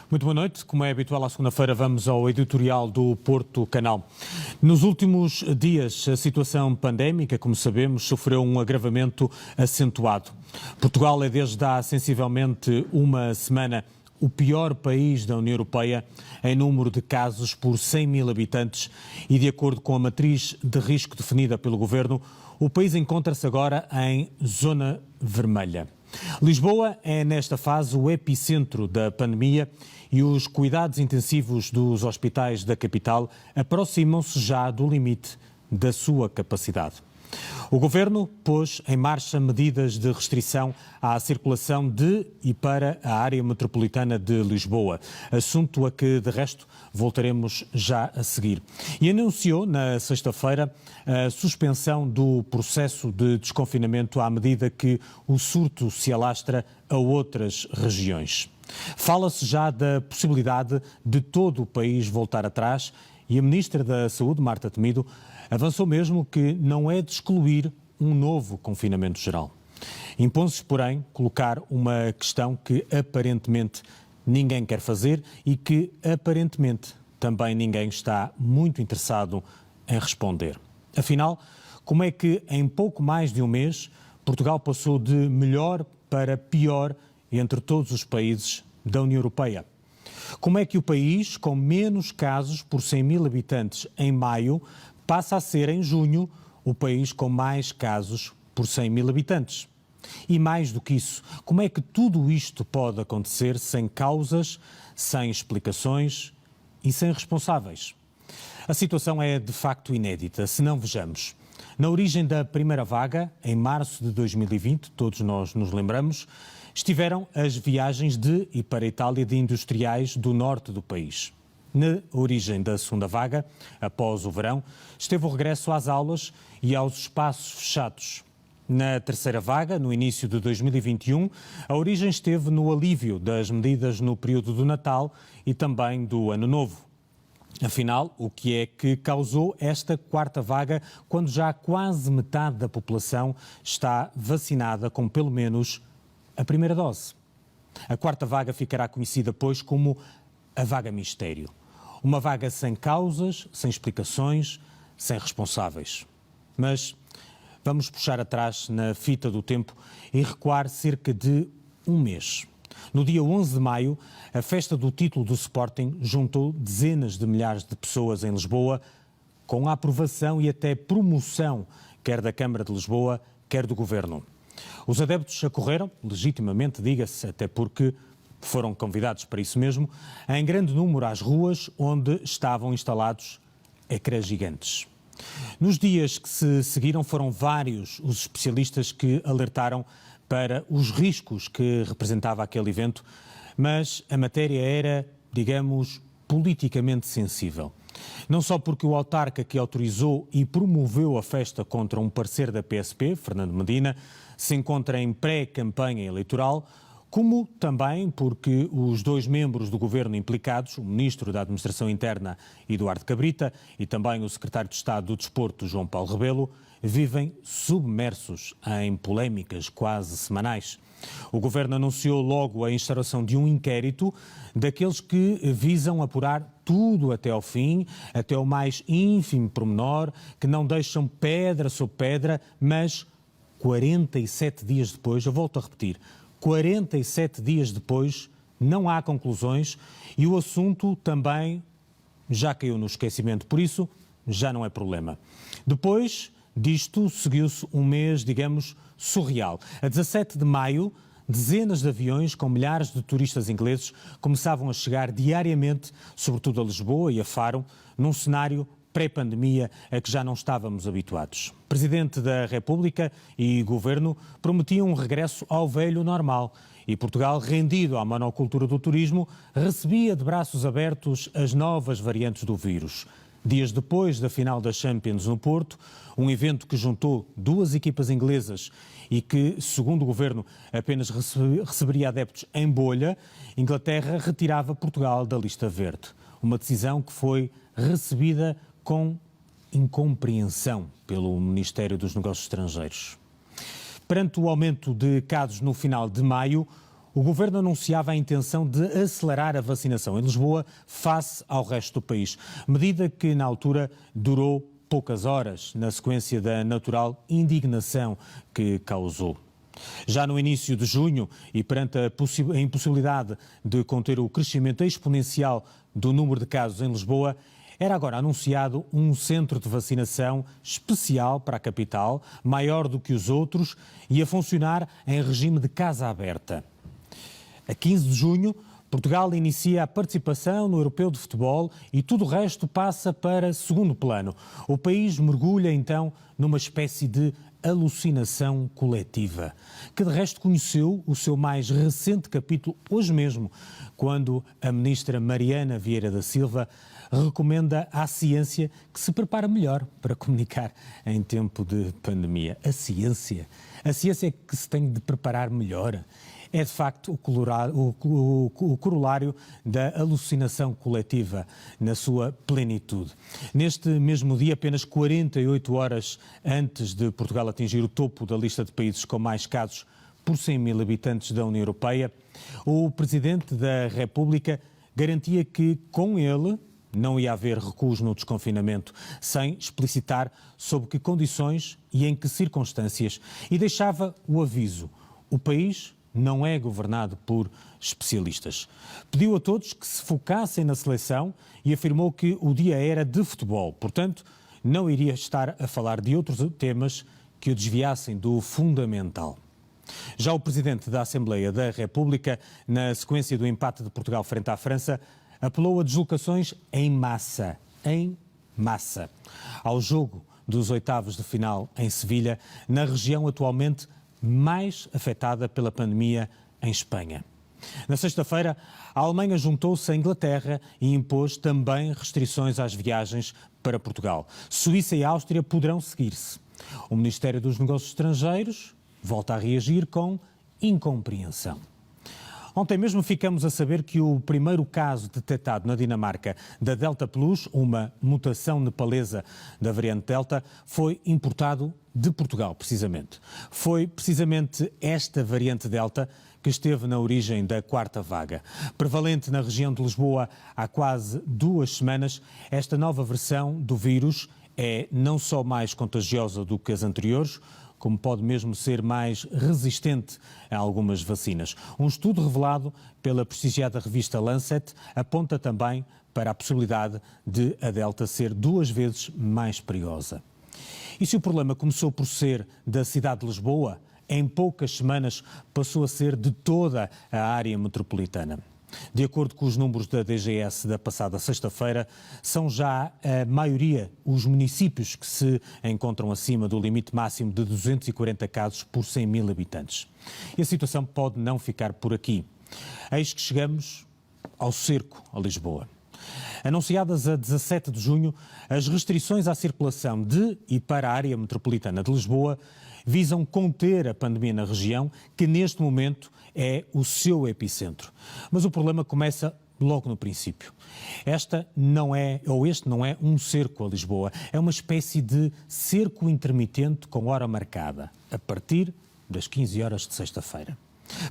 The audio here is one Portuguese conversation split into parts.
Muito boa noite. Como é habitual, à segunda-feira vamos ao editorial do Porto Canal. Nos últimos dias, a situação pandémica, como sabemos, sofreu um agravamento acentuado. Portugal é desde há sensivelmente uma semana o pior país da União Europeia em número de casos por 100 mil habitantes e, de acordo com a matriz de risco definida pelo Governo, o país encontra-se agora em zona vermelha. Lisboa é, nesta fase, o epicentro da pandemia e os cuidados intensivos dos hospitais da capital aproximam-se já do limite da sua capacidade. O Governo pôs em marcha medidas de restrição à circulação de e para a área metropolitana de Lisboa, assunto a que, de resto, voltaremos já a seguir. E anunciou, na sexta-feira, a suspensão do processo de desconfinamento à medida que o surto se alastra a outras regiões. Fala-se já da possibilidade de todo o país voltar atrás e a Ministra da Saúde, Marta Temido, avançou mesmo que não é de excluir um novo confinamento geral. Impõe-se, porém, colocar uma questão que aparentemente ninguém quer fazer e que aparentemente também ninguém está muito interessado em responder. Afinal, como é que em pouco mais de um mês Portugal passou de melhor para pior entre todos os países da União Europeia? Como é que o país, com menos casos por 100 mil habitantes em maio, passa a ser, em junho, o país com mais casos por 100 mil habitantes? E mais do que isso, como é que tudo isto pode acontecer sem causas, sem explicações e sem responsáveis? A situação é de facto inédita, se não vejamos. Na origem da primeira vaga, em março de 2020, todos nós nos lembramos, estiveram as viagens de e para a Itália de industriais do norte do país. Na origem da segunda vaga, após o verão, esteve o regresso às aulas e aos espaços fechados. Na terceira vaga, no início de 2021, a origem esteve no alívio das medidas no período do Natal e também do Ano Novo. Afinal, o que é que causou esta quarta vaga quando já quase metade da população está vacinada com pelo menos a primeira dose? A quarta vaga ficará conhecida, pois, como a vaga mistério. Uma vaga sem causas, sem explicações, sem responsáveis. Mas vamos puxar atrás na fita do tempo e recuar cerca de um mês. No dia 11 de maio, a festa do título do Sporting juntou dezenas de milhares de pessoas em Lisboa, com a aprovação e até promoção, quer da Câmara de Lisboa, quer do Governo. Os adeptos acorreram, legitimamente, diga-se, até porque foram convidados para isso mesmo, em grande número às ruas onde estavam instalados ecrãs gigantes. Nos dias que se seguiram foram vários os especialistas que alertaram para os riscos que representava aquele evento, mas a matéria era, digamos, politicamente sensível. Não só porque o autarca que autorizou e promoveu a festa contra um parceiro da PSP, Fernando Medina, se encontra em pré-campanha eleitoral, como também porque os dois membros do governo implicados, o Ministro da Administração Interna, Eduardo Cabrita, e também o Secretário de Estado do Desporto, João Paulo Rebelo, vivem submersos em polémicas quase semanais. O Governo anunciou logo a instauração de um inquérito daqueles que visam apurar tudo até ao fim, até o mais ínfimo pormenor, que não deixam pedra sobre pedra, mas 47 dias depois, eu volto a repetir, 47 dias depois, não há conclusões e o assunto também já caiu no esquecimento, por isso já não é problema. Depois disto, seguiu-se um mês, digamos, surreal. A 17 de maio, dezenas de aviões com milhares de turistas ingleses começavam a chegar diariamente, sobretudo a Lisboa e a Faro, num cenário pré-pandemia a que já não estávamos habituados. Presidente da República e Governo prometiam um regresso ao velho normal e Portugal, rendido à monocultura do turismo, recebia de braços abertos as novas variantes do vírus. Dias depois da final da Champions no Porto, um evento que juntou duas equipas inglesas e que, segundo o Governo, apenas receberia adeptos em bolha, Inglaterra retirava Portugal da lista verde. Uma decisão que foi recebida com incompreensão pelo Ministério dos Negócios Estrangeiros. Perante o aumento de casos no final de maio, o Governo anunciava a intenção de acelerar a vacinação em Lisboa face ao resto do país, medida que na altura durou poucas horas, na sequência da natural indignação que causou. Já no início de junho, e perante a impossibilidade de conter o crescimento exponencial do número de casos em Lisboa, era agora anunciado um centro de vacinação especial para a capital, maior do que os outros e a funcionar em regime de casa aberta. A 15 de junho, Portugal inicia a participação no Europeu de Futebol e tudo o resto passa para segundo plano. O país mergulha então numa espécie de alucinação coletiva, que de resto conheceu o seu mais recente capítulo hoje mesmo, quando a ministra Mariana Vieira da Silva recomenda à ciência que se prepare melhor para comunicar em tempo de pandemia. A ciência é que se tem de preparar melhor. É de facto o corolário da alucinação coletiva na sua plenitude. Neste mesmo dia, apenas 48 horas antes de Portugal atingir o topo da lista de países com mais casos por 100 mil habitantes da União Europeia, o Presidente da República garantia que, com ele, não ia haver recuos no desconfinamento, sem explicitar sob que condições e em que circunstâncias, e deixava o aviso: o país não é governado por especialistas. Pediu a todos que se focassem na seleção e afirmou que o dia era de futebol, portanto, não iria estar a falar de outros temas que o desviassem do fundamental. Já o Presidente da Assembleia da República, na sequência do empate de Portugal frente à França, apelou a deslocações em massa, ao jogo dos oitavos de final em Sevilha, na região atualmente mais afetada pela pandemia em Espanha. Na sexta-feira, a Alemanha juntou-se à Inglaterra e impôs também restrições às viagens para Portugal. Suíça e Áustria poderão seguir-se. O Ministério dos Negócios Estrangeiros volta a reagir com incompreensão. Ontem mesmo ficamos a saber que o primeiro caso detectado na Dinamarca da Delta Plus, uma mutação nepalesa da variante Delta, foi importado de Portugal, precisamente. Foi precisamente esta variante Delta que esteve na origem da quarta vaga. Prevalente na região de Lisboa há quase 2 semanas, esta nova versão do vírus é não só mais contagiosa do que as anteriores, como pode mesmo ser mais resistente a algumas vacinas. Um estudo revelado pela prestigiada revista Lancet aponta também para a possibilidade de a Delta ser 2 vezes mais perigosa. E se o problema começou por ser da cidade de Lisboa, em poucas semanas passou a ser de toda a área metropolitana. De acordo com os números da DGS da passada sexta-feira, são já a maioria os municípios que se encontram acima do limite máximo de 240 casos por 100 mil habitantes. E a situação pode não ficar por aqui. Eis que chegamos ao cerco a Lisboa. Anunciadas a 17 de junho, as restrições à circulação de e para a área metropolitana de Lisboa visam conter a pandemia na região, que neste momento é o seu epicentro. Mas o problema começa logo no princípio. Este não é um cerco a Lisboa, é uma espécie de cerco intermitente com hora marcada, a partir das 15 horas de sexta-feira.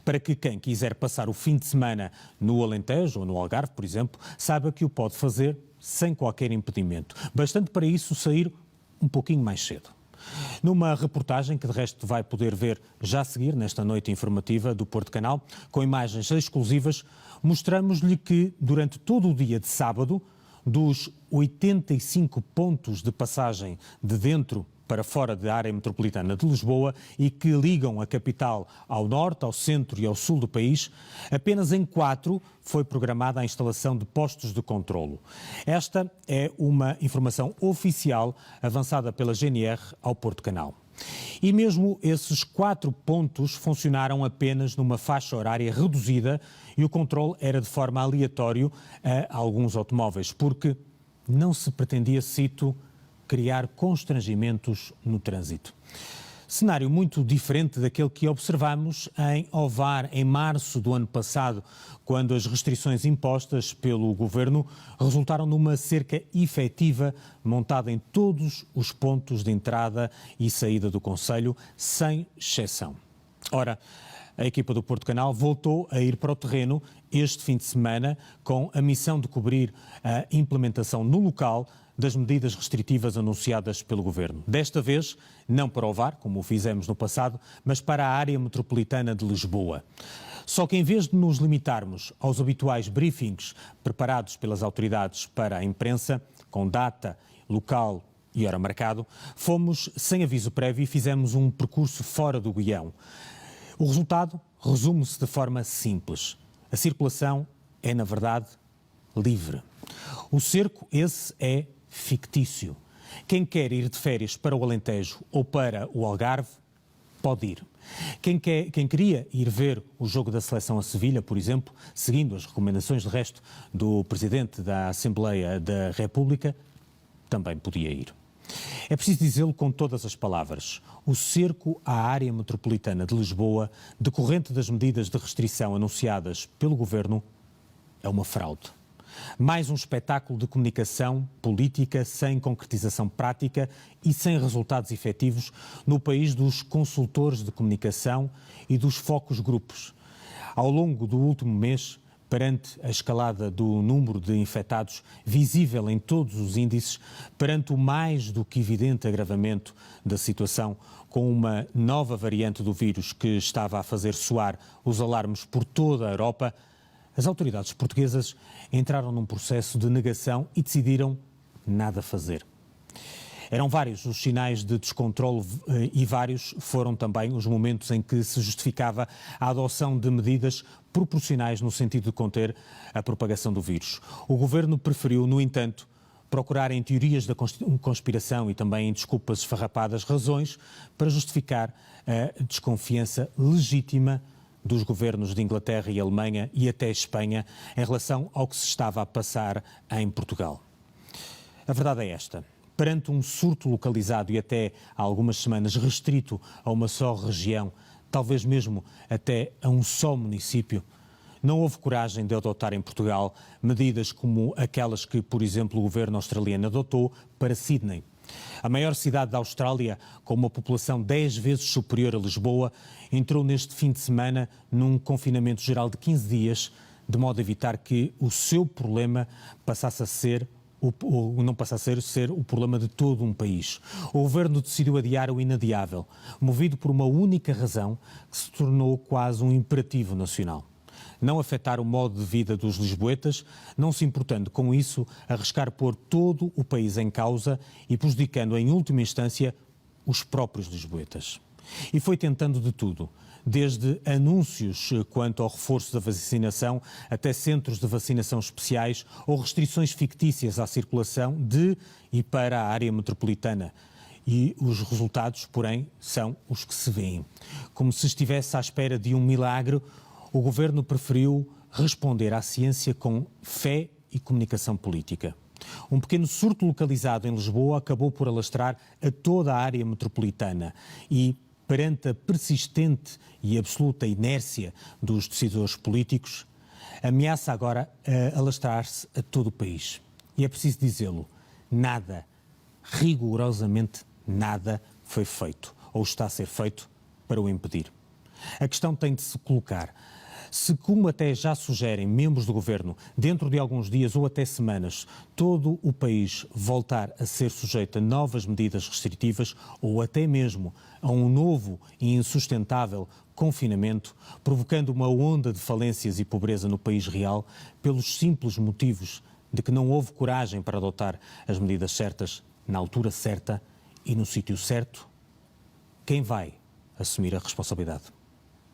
Para que quem quiser passar o fim de semana no Alentejo ou no Algarve, por exemplo, saiba que o pode fazer sem qualquer impedimento. Bastante para isso sair um pouquinho mais cedo. Numa reportagem que de resto vai poder ver já a seguir nesta noite informativa do Porto Canal, com imagens exclusivas, mostramos-lhe que durante todo o dia de sábado, dos 85 pontos de passagem de dentro para fora da área metropolitana de Lisboa e que ligam a capital ao norte, ao centro e ao sul do país, apenas em 4 foi programada a instalação de postos de controlo. Esta é uma informação oficial avançada pela GNR ao Porto Canal. E mesmo esses 4 pontos funcionaram apenas numa faixa horária reduzida e o controle era de forma aleatória a alguns automóveis, porque não se pretendia, cito, criar constrangimentos no trânsito. Cenário muito diferente daquele que observamos em Ovar em março do ano passado, quando as restrições impostas pelo Governo resultaram numa cerca efetiva montada em todos os pontos de entrada e saída do concelho, sem exceção. Ora, a equipa do Porto Canal voltou a ir para o terreno este fim de semana com a missão de cobrir a implementação no local das medidas restritivas anunciadas pelo Governo. Desta vez, não para o VAR, como o fizemos no passado, mas para a área metropolitana de Lisboa. Só que em vez de nos limitarmos aos habituais briefings preparados pelas autoridades para a imprensa, com data, local e hora marcado, fomos sem aviso prévio e fizemos um percurso fora do guião. O resultado resume-se de forma simples. A circulação é, na verdade, livre. O cerco, esse, é fictício. Quem quer ir de férias para o Alentejo ou para o Algarve, pode ir. Quem queria ir ver o jogo da seleção a Sevilha, por exemplo, seguindo as recomendações de resto do Presidente da Assembleia da República, também podia ir. É preciso dizê-lo com todas as palavras. O cerco à área metropolitana de Lisboa, decorrente das medidas de restrição anunciadas pelo Governo, é uma fraude. Mais um espetáculo de comunicação política sem concretização prática e sem resultados efetivos no país dos consultores de comunicação e dos focos grupos. Ao longo do último mês, perante a escalada do número de infectados visível em todos os índices, perante o mais do que evidente agravamento da situação com uma nova variante do vírus que estava a fazer soar os alarmes por toda a Europa, as autoridades portuguesas entraram num processo de negação e decidiram nada fazer. Eram vários os sinais de descontrole e vários foram também os momentos em que se justificava a adoção de medidas proporcionais no sentido de conter a propagação do vírus. O Governo preferiu, no entanto, procurar em teorias da conspiração e também em desculpas esfarrapadas razões para justificar a desconfiança legítima dos governos de Inglaterra e Alemanha e até Espanha em relação ao que se estava a passar em Portugal. A verdade é esta. Perante um surto localizado e até há algumas semanas restrito a uma só região, talvez mesmo até a um só município, não houve coragem de adotar em Portugal medidas como aquelas que, por exemplo, o governo australiano adotou para Sydney. A maior cidade da Austrália, com uma população 10 vezes superior a Lisboa, entrou neste fim de semana num confinamento geral de 15 dias, de modo a evitar que o seu problema passasse a ser o problema de todo um país. O Governo decidiu adiar o inadiável, movido por uma única razão que se tornou quase um imperativo nacional. Não afetar o modo de vida dos lisboetas, não se importando com isso arriscar pôr todo o país em causa e prejudicando em última instância os próprios lisboetas. E foi tentando de tudo, desde anúncios quanto ao reforço da vacinação até centros de vacinação especiais ou restrições fictícias à circulação de e para a área metropolitana. E os resultados, porém, são os que se veem. Como se estivesse à espera de um milagre, o Governo preferiu responder à ciência com fé e comunicação política. Um pequeno surto localizado em Lisboa acabou por alastrar a toda a área metropolitana e, perante a persistente e absoluta inércia dos decisores políticos, ameaça agora alastrar-se a todo o país. E é preciso dizê-lo, nada, rigorosamente nada foi feito ou está a ser feito para o impedir. A questão tem de se colocar. Se, como até já sugerem membros do Governo, dentro de alguns dias ou até semanas, todo o país voltar a ser sujeito a novas medidas restritivas ou até mesmo a um novo e insustentável confinamento, provocando uma onda de falências e pobreza no país real, pelos simples motivos de que não houve coragem para adotar as medidas certas, na altura certa e no sítio certo, quem vai assumir a responsabilidade?